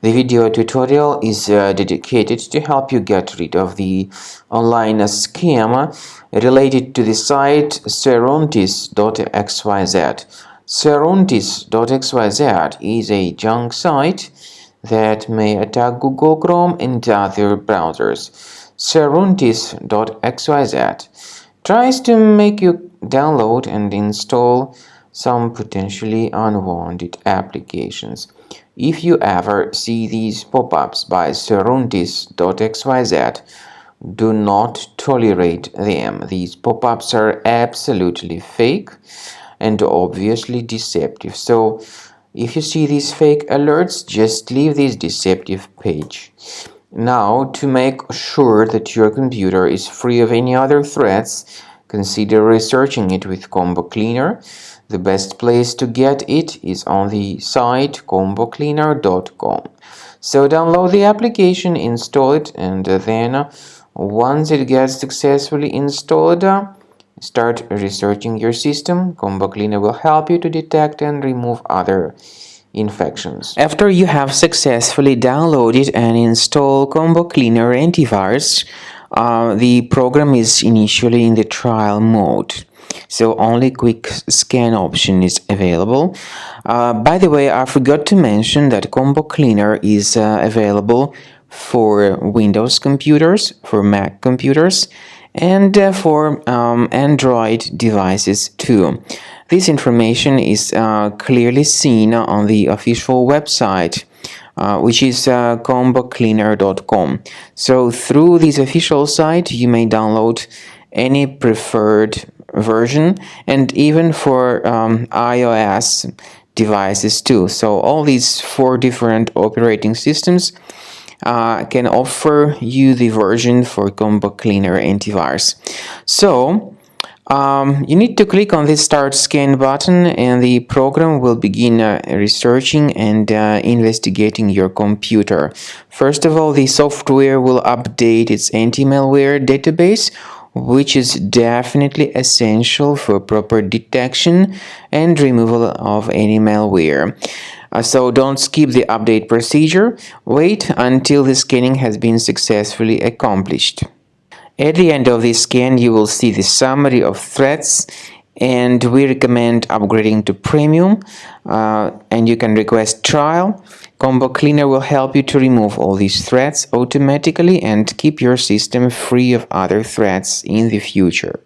The video tutorial is dedicated to help you get rid of the online scam related to the site Saruntis.xyz. Saruntis.xyz is a junk site that may attack Google Chrome and other browsers. Saruntis.xyz tries to make you download and install some potentially unwanted applications. If you ever see these pop-ups by Saruntis.xyz, do not tolerate them. These pop-ups are absolutely fake and obviously deceptive. So if you see these fake alerts, just leave this deceptive page. Now, to make sure that your computer is free of any other threats, consider researching it with Combo Cleaner. The best place to get it is on the site combocleaner.com. So download the application, install it, and then once it gets successfully installed, start researching your system. Combo Cleaner will help you to detect and remove other infections. After you have successfully downloaded and installed Combo Cleaner antivirus, the program is initially in the trial mode. So only quick scan option is available. By the way, I forgot to mention that Combo Cleaner is available for Windows computers, for Mac computers, and for Android devices too. This information is clearly seen on the official website, which is combocleaner.com. So through this official site, you may download any preferred version, and even for iOS devices too. So all these 4 different operating systems can offer you the version for Combo Cleaner antivirus. So you need to click on this Start Scan button, and the program will begin researching and investigating your computer. First of all, the software will update its anti-malware database, which is definitely essential for proper detection and removal of any malware. So don't skip the update procedure. Wait until the scanning has been successfully accomplished. At the end of the scan, you will see the summary of threats, and we recommend upgrading to Premium, and you can request trial. Combo Cleaner will help you to remove all these threats automatically and keep your system free of other threats in the future.